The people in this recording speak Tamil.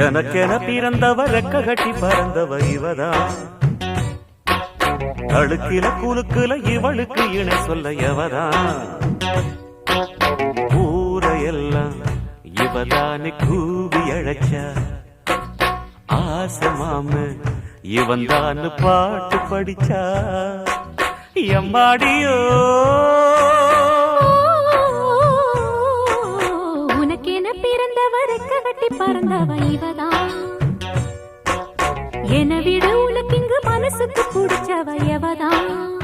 எனக்கென பிறந்தவ ரெக்க கட்டி பறந்தவ இவதான். அழுக்கில குலுக்குல இவளுக்கு இணை சொல்ல எவதான். ஊரையெல்லாம் இவதானே கூவி அழைச்சா. ஆசை மாம இவன் தான் பாட்டு படிச்சா. எம்மாடியோ உனக்கென பிறந்தவ ரெக்க கட்டி பறந்தவ இவதான். என விட உனக்கு இங்கு மனசுக்கு பிடிச்சவ எவதான்.